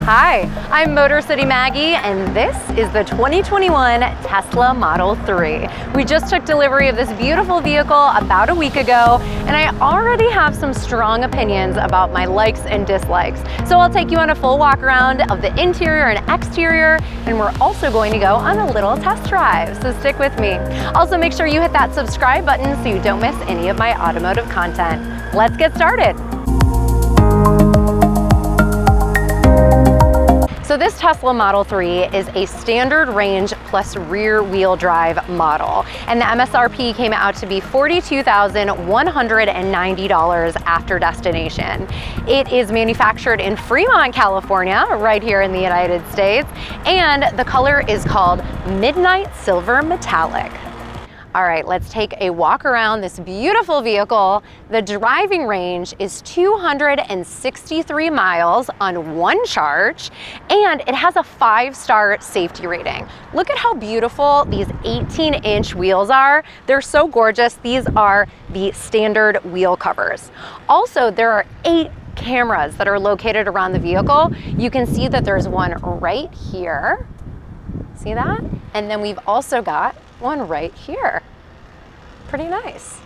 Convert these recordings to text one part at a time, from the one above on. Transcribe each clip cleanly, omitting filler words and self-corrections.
Hi, I'm Motor City Maggie, and this is the 2021 Tesla Model 3. We just took delivery of this beautiful vehicle about a week ago, and I already have some strong opinions about my likes and dislikes. So I'll take you on a full walk around of the interior and exterior, and we're also going to go on a little test drive, so stick with me. Also, make sure you hit that subscribe button so you don't miss any of my automotive content. Let's get started. So this Tesla Model 3 is a standard range plus rear wheel drive model, and the MSRP came out to be $42,190 after destination. It is manufactured in Fremont, California, right here in the United States, and the color is called Midnight Silver Metallic. All right, let's take a walk around this beautiful vehicle. The driving range is 263 miles on one charge, and it has a 5-star safety rating. Look at how beautiful these 18-inch wheels are. They're so gorgeous. These are the standard wheel covers. Also, there are 8 cameras that are located around the vehicle. You can see that there's one right here. See that? And then we've also got one right here. Pretty nice.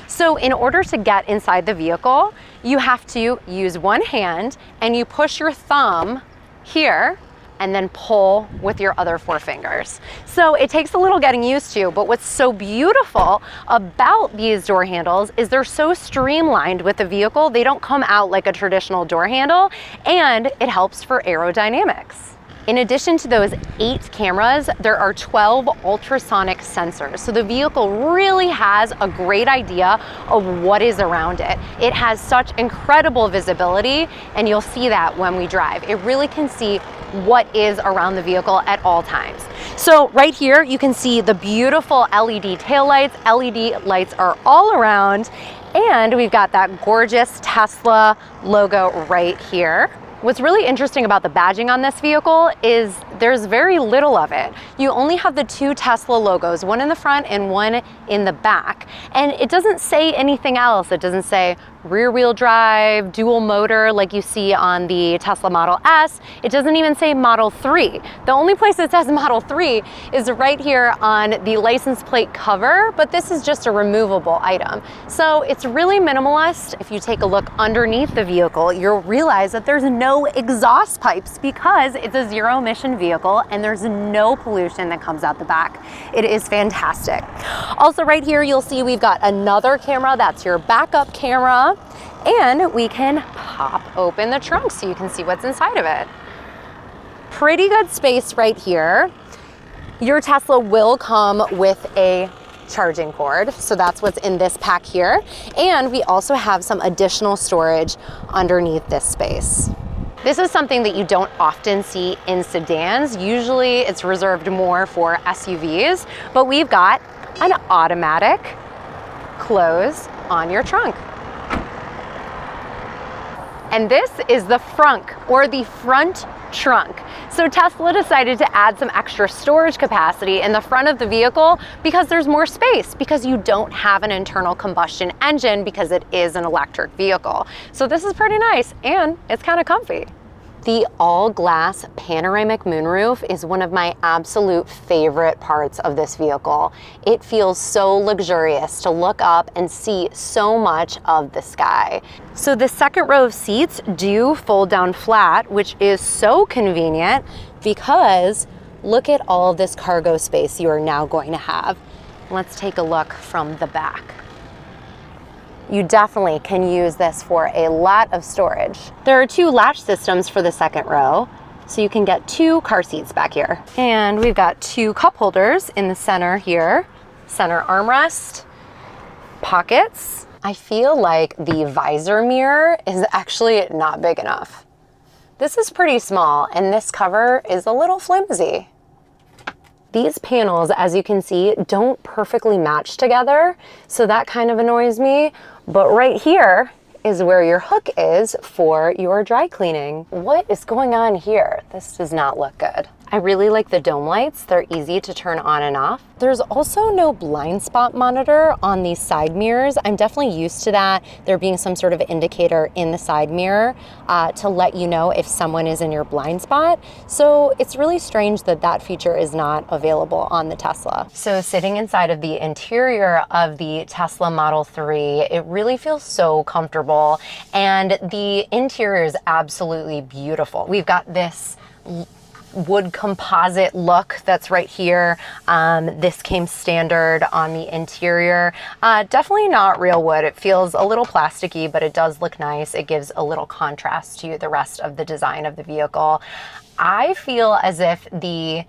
So in order to get inside the vehicle, you have to use one hand and you push your thumb here and then pull with your other 4 fingers. So it takes a little getting used to, but what's so beautiful about these door handles is they're so streamlined with the vehicle. They don't come out like a traditional door handle, and it helps for aerodynamics. In addition to those 8 cameras, there are 12 ultrasonic sensors. So the vehicle really has a great idea of what is around it. It has such incredible visibility, and you'll see that when we drive. It really can see what is around the vehicle at all times. So right here, you can see the beautiful LED taillights. LED lights are all around, and we've got that gorgeous Tesla logo right here. What's really interesting about the badging on this vehicle is there's very little of it. You only have the 2 Tesla logos, one in the front and one in the back. And it doesn't say anything else. It doesn't say rear wheel drive, dual motor like you see on the Tesla Model S. It doesn't even say Model 3. The only place it says Model 3 is right here on the license plate cover, but this is just a removable item. So it's really minimalist. If you take a look underneath the vehicle, you'll realize that there's no exhaust pipes because it's a zero emission vehicle and there's no pollution that comes out the back. It is fantastic. Also right here, you'll see we've got another camera. That's your backup camera. And we can pop open the trunk so you can see what's inside of it. Pretty good space right here. Your Tesla will come with a charging cord, so that's what's in this pack here. And we also have some additional storage underneath this space. This is something that you don't often see in sedans. Usually it's reserved more for SUVs, but we've got an automatic close on your trunk. And this is the frunk, or the front trunk. So Tesla decided to add some extra storage capacity in the front of the vehicle because there's more space, because you don't have an internal combustion engine because it is an electric vehicle. So this is pretty nice, and it's kind of comfy. The all-glass panoramic moonroof is one of my absolute favorite parts of this vehicle. It feels so luxurious to look up and see so much of the sky. So the second row of seats do fold down flat, which is so convenient because look at all of this cargo space you are now going to have. Let's take a look from the back. You definitely can use this for a lot of storage. There are 2 latch systems for the second row, so you can get 2 car seats back here. And we've got 2 cup holders in the center here, center armrest, pockets. I feel like the visor mirror is actually not big enough. This is pretty small, and this cover is a little flimsy. These panels, as you can see, don't perfectly match together, so that kind of annoys me. But right here is where your hook is for your dry cleaning. What is going on here? This does not look good. I really like the dome lights. They're easy to turn on and off. There's also no blind spot monitor on these side mirrors. I'm definitely used to that. There being some sort of indicator in the side mirror to let you know if someone is in your blind spot. So it's really strange that that feature is not available on the Tesla. So sitting inside of the interior of the Tesla Model 3, it really feels so comfortable, and the interior is absolutely beautiful. We've got this wood composite look that's right here. This came standard on the interior. Definitely not real wood. It feels a little plasticky, but it does look nice. It gives a little contrast to the rest of the design of the vehicle. I feel as if the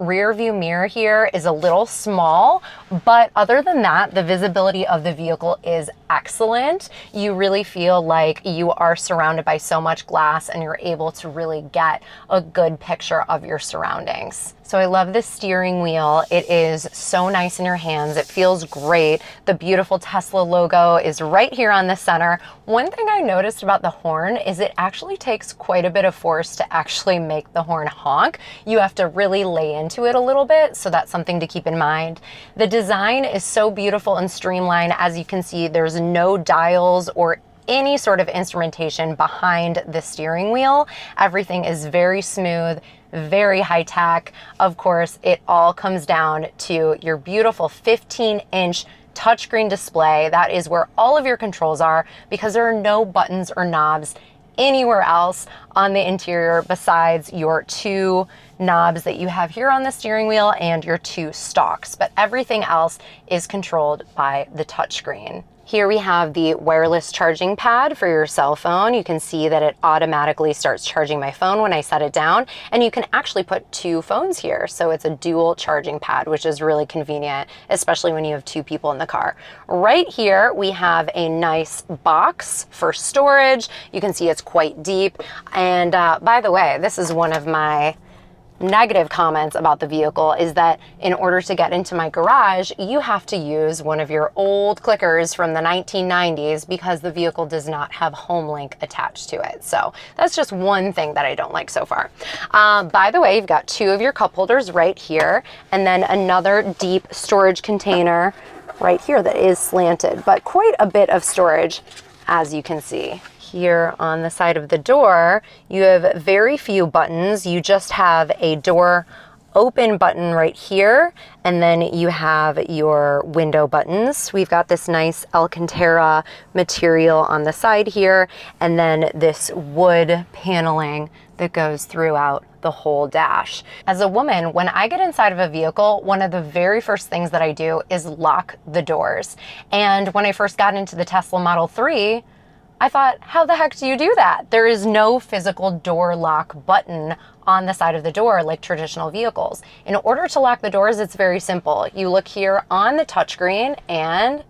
rear view mirror here is a little small, but other than that, the visibility of the vehicle is excellent. You really feel like you are surrounded by so much glass and you're able to really get a good picture of your surroundings. So I love the steering wheel. It is so nice in your hands. It feels great. The beautiful Tesla logo is right here on the center. One thing I noticed about the horn is it actually takes quite a bit of force to actually make the horn honk. You have to really lay into it a little bit, so that's something to keep in mind. The design is so beautiful and streamlined. As you can see, there's no dials or any sort of instrumentation behind the steering wheel. Everything is very smooth, very high tech. Of course, it all comes down to your beautiful 15-inch touchscreen display. That is where all of your controls are, because there are no buttons or knobs anywhere else on the interior besides your two knobs that you have here on the steering wheel and your two stalks, but everything else is controlled by the touchscreen. Here we have the wireless charging pad for your cell phone. You can see that it automatically starts charging my phone when I set it down, and you can actually put two phones here. So it's a dual charging pad, which is really convenient, especially when you have two people in the car. Right here, we have a nice box for storage. You can see it's quite deep. And by the way, this is one of my negative comments about the vehicle, is that in order to get into my garage, you have to use one of your old clickers from the 1990s because the vehicle does not have HomeLink attached to it. So that's just one thing that I don't like so far. By the way, you've got two of your cup holders right here, and then another deep storage container right here that is slanted, but quite a bit of storage, as you can see. Here on the side of the door, you have very few buttons. You just have a door open button right here, and then you have your window buttons. We've got this nice Alcantara material on the side here, and then this wood paneling that goes throughout the whole dash. As a woman, when I get inside of a vehicle, one of the very first things that I do is lock the doors. And when I first got into the Tesla Model 3, I thought, how the heck do you do that? There is no physical door lock button on the side of the door like traditional vehicles. In order to lock the doors, it's very simple. You look here on the touchscreen and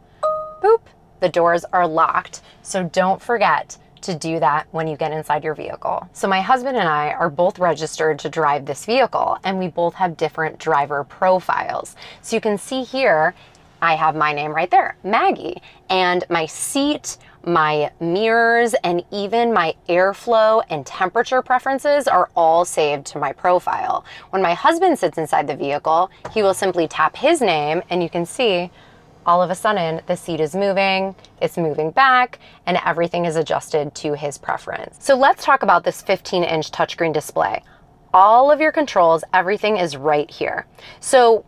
boop, the doors are locked. So don't forget to do that when you get inside your vehicle. So my husband and I are both registered to drive this vehicle, and we both have different driver profiles. So you can see here, I have my name right there, Maggie, and my seat, my mirrors, and even my airflow and temperature preferences are all saved to my profile. When my husband sits inside the vehicle, he will simply tap his name, and you can see all of a sudden the seat is moving, it's moving back, and everything is adjusted to his preference. So let's talk about this 15-inch touchscreen display. All of your controls, everything is right here. So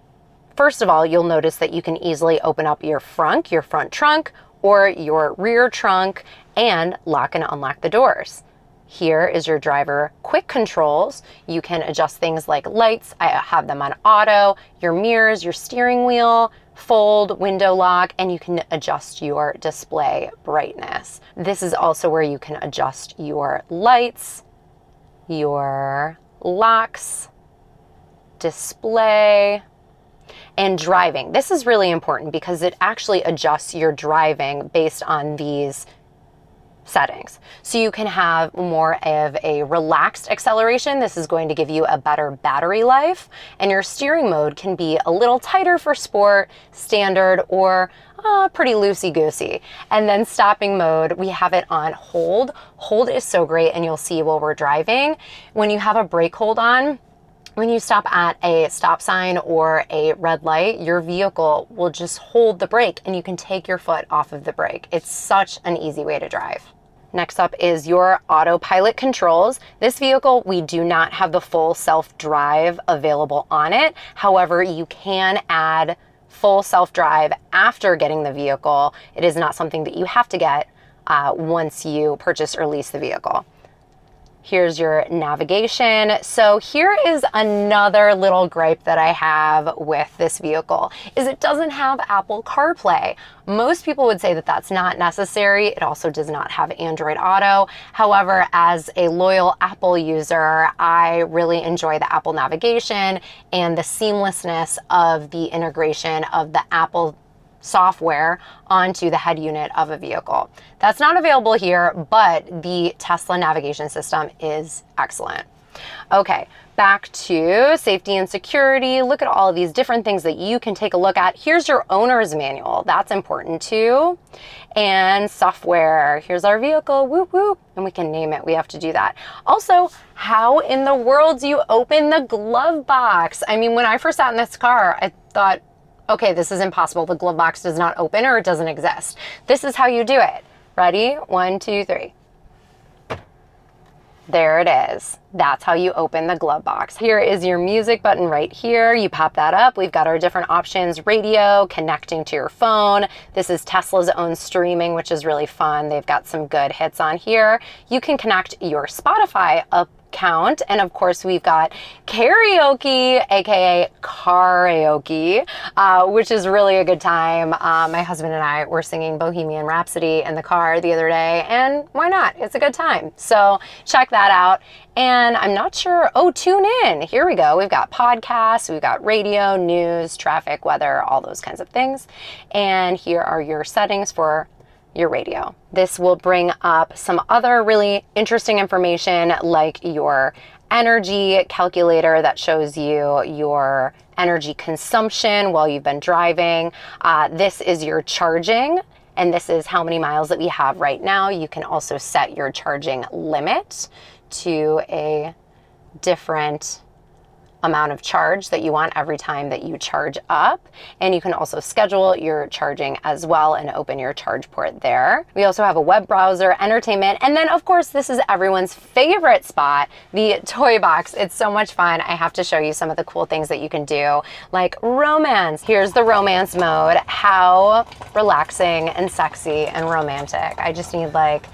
first of all, you'll notice that you can easily open up your front trunk, or your rear trunk, and lock and unlock the doors. Here is your driver quick controls. You can adjust things like lights. I have them on auto, your mirrors, your steering wheel, fold, window lock, and you can adjust your display brightness. This is also where you can adjust your lights, your locks, display, and driving. This is really important because it actually adjusts your driving based on these settings. So you can have more of a relaxed acceleration. This is going to give you a better battery life, and your steering mode can be a little tighter for sport, standard, or pretty loosey-goosey. And then stopping mode, we have it on hold. Hold is so great, and you'll see while we're driving, when you have a brake hold on, when you stop at a stop sign or a red light, your vehicle will just hold the brake and you can take your foot off of the brake. It's such an easy way to drive. Next up is your autopilot controls. This vehicle, we do not have the full self-drive available on it. However, you can add full self-drive after getting the vehicle. It is not something that you have to get once you purchase or lease the vehicle. Here's your navigation. So here is another little gripe that I have with this vehicle, is it doesn't have Apple CarPlay. Most people would say that that's not necessary. It also does not have Android Auto. However, as a loyal Apple user, I really enjoy the Apple navigation and the seamlessness of the integration of the Apple software onto the head unit of a vehicle. That's not available here, but the Tesla navigation system is excellent. Okay, back to safety and security. Look at all of these different things that you can take a look at. Here's your owner's manual. That's important too. And software. Here's our vehicle, whoop whoop, and we can name it. We have to do that. Also, how in the world do you open the glove box? I mean, when I first sat in this car, I thought, okay, this is impossible. The glove box does not open or it doesn't exist. This is how you do it. Ready? 1, 2, 3. There it is. That's how you open the glove box. Here is your music button right here. You pop that up. We've got our different options: radio, connecting to your phone. This is Tesla's own streaming, which is really fun. They've got some good hits on here. You can connect your Spotify account, and of course we've got karaoke, aka karaoke, which is really a good time. My husband and I were singing Bohemian Rhapsody in the car the other day, and why not? It's a good time. So check that out. And I'm not sure, tune in. Here we go. We've got podcasts, we've got radio, news, traffic, weather, all those kinds of things. And here are your settings for your radio. This will bring up some other really interesting information, like your energy calculator that shows you your energy consumption while you've been driving. This is your charging, and this is how many miles that we have right now. You can also set your charging limit to a different amount of charge that you want every time that you charge up. And you can also schedule your charging as well and open your charge port there. We also have a web browser, entertainment, and then of course this is everyone's favorite spot, the toy box. It's so much fun. I have to show you some of the cool things that you can do, like romance. Here's the romance mode. How relaxing and sexy and romantic. I just need, like,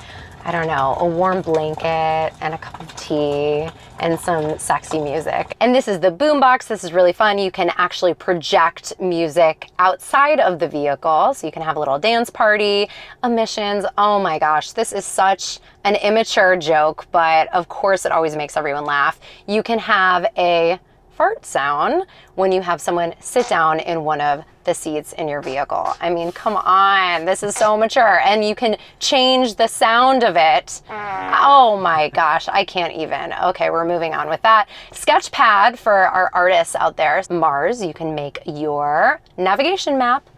I don't know, a warm blanket and a cup of tea and some sexy music. And this is the boombox. This is really fun. You can actually project music outside of the vehicle, so you can have a little dance party, emissions. Oh my gosh, this is such an immature joke, but of course it always makes everyone laugh. You can have a fart sound when you have someone sit down in one of the seats in your vehicle. I mean, come on, this is so mature. And you can change the sound of it. Oh my gosh, I can't even. Okay, we're moving on with that. Sketchpad for our artists out there. Mars, you can make your navigation map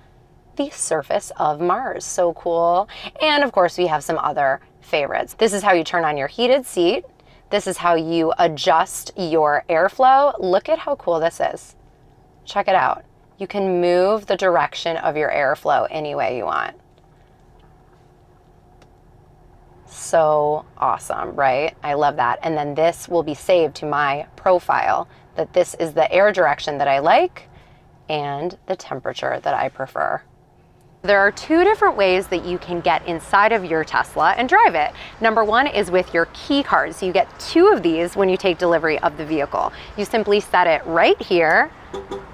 the surface of Mars. So cool. And of course, we have some other favorites. This is how you turn on your heated seat. This is how you adjust your airflow. Look at how cool this is. Check it out. You can move the direction of your airflow any way you want. So awesome, right? I love that. And then this will be saved to my profile, that this is the air direction that I like and the temperature that I prefer. There are two different ways that you can get inside of your Tesla and drive it. Number one is with your key cards. You get two of these when you take delivery of the vehicle. You simply set it right here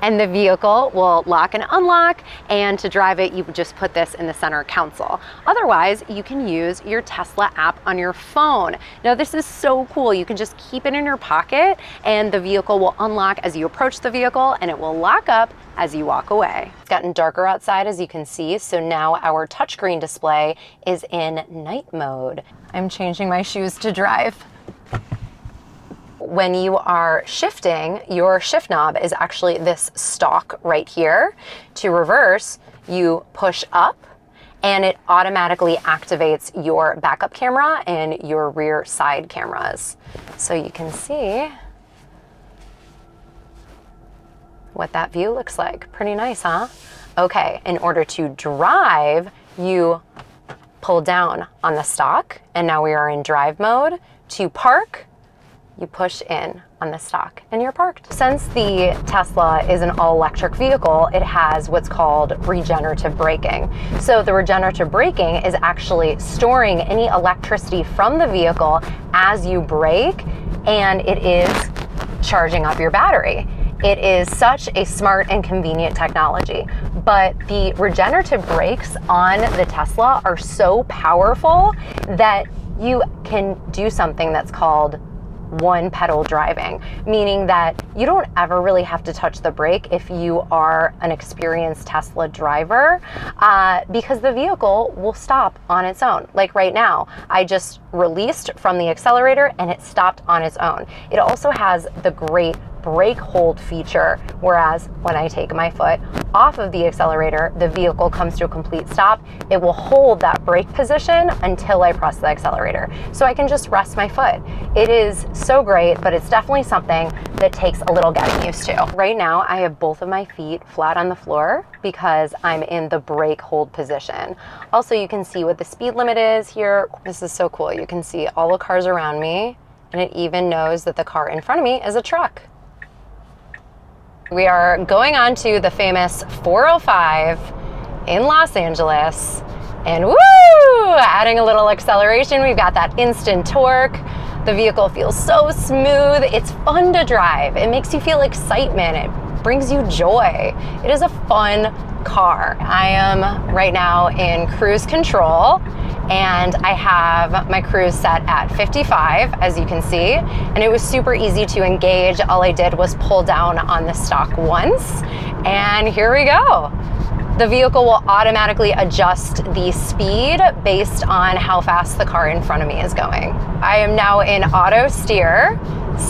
and the vehicle will lock and unlock, and to drive it, you just put this in the center console. Otherwise, you can use your Tesla app on your phone. Now, this is so cool. You can just keep it in your pocket, and the vehicle will unlock as you approach the vehicle, and it will lock up as you walk away. It's gotten darker outside, as you can see, so now our touchscreen display is in night mode. I'm changing my shoes to drive. When you are shifting, your shift knob is actually this stalk right here. To reverse, you push up and it automatically activates your backup camera and your rear side cameras. So you can see what that view looks like. Pretty nice, huh? Okay, in order to drive, you pull down on the stalk, and now we are in drive mode. To park, you push in on the stalk and you're parked. Since the Tesla is an all-electric vehicle, it has what's called regenerative braking. So the regenerative braking is actually storing any electricity from the vehicle as you brake, and it is charging up your battery. It is such a smart and convenient technology, but the regenerative brakes on the Tesla are so powerful that you can do something that's called one pedal driving, meaning that you don't ever really have to touch the brake if you are an experienced Tesla driver, because the vehicle will stop on its own. Like right now, I just released from the accelerator and it stopped on its own. It also has the great brake hold feature, whereas when I take my foot off of the accelerator, the vehicle comes to a complete stop. It will hold that brake position until I press the accelerator. So I can just rest my foot. It is so great, but it's definitely something that takes a little getting used to. Right now, I have both of my feet flat on the floor because I'm in the brake hold position. Also, you can see what the speed limit is here. This is so cool. You can see all the cars around me, and it even knows that the car in front of me is a truck. We are going on to the famous 405 in Los Angeles, and woo! Adding a little acceleration, we've got that instant torque. The vehicle feels so smooth. It's fun to drive. It makes you feel excitement. It brings you joy. It is a fun car. I am right now in cruise control, and I have my cruise set at 55, as you can see, and it was super easy to engage. All I did was pull down on the stalk once, and here we go. The vehicle will automatically adjust the speed based on how fast the car in front of me is going. I am now in auto steer,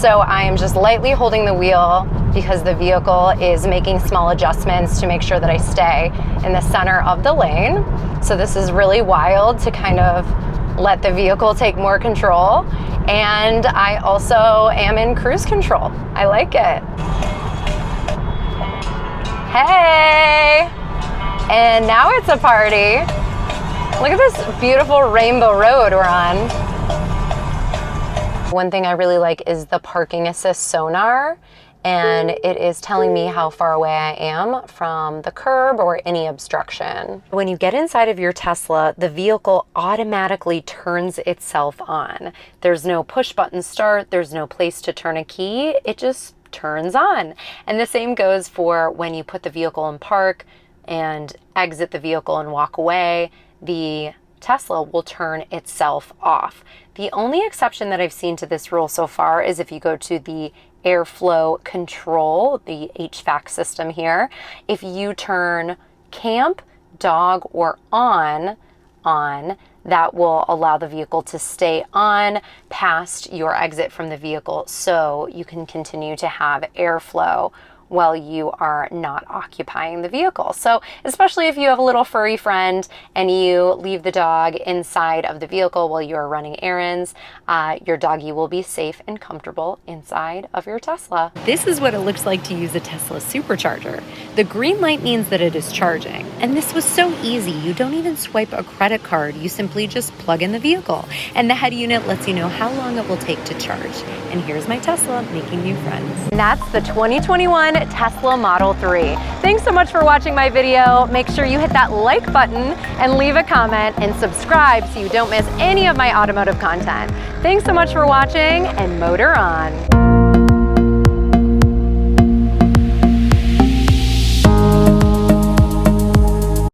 so I am just lightly holding the wheel because the vehicle is making small adjustments to make sure that I stay in the center of the lane. So this is really wild to kind of let the vehicle take more control. And I also am in cruise control. I like it. Hey! And now it's a party. Look at this beautiful rainbow road we're on. One thing I really like is the parking assist sonar, and it is telling me how far away I am from the curb or any obstruction. When you get inside of your Tesla, the vehicle automatically turns itself on. There's no push button start, there's no place to turn a key, it just turns on. And the same goes for when you put the vehicle in park and exit the vehicle and walk away, the Tesla will turn itself off. The only exception that I've seen to this rule so far is if you go to the airflow control, the HVAC system here. If you turn camp, dog, or on, that will allow the vehicle to stay on past your exit from the vehicle, so you can continue to have airflow while you are not occupying the vehicle. So especially if you have a little furry friend and you leave the dog inside of the vehicle while you're running errands, your doggy will be safe and comfortable inside of your Tesla. This is what it looks like to use a Tesla supercharger. The green light means that it is charging. And this was so easy. You don't even swipe a credit card. You simply just plug in the vehicle. And the head unit lets you know how long it will take to charge. And here's my Tesla making new friends. And that's the 2021 Tesla Model 3. Thanks so much for watching my video. Make sure you hit that like button and leave a comment and subscribe so you don't miss any of my automotive content. Thanks so much for watching, and motor on.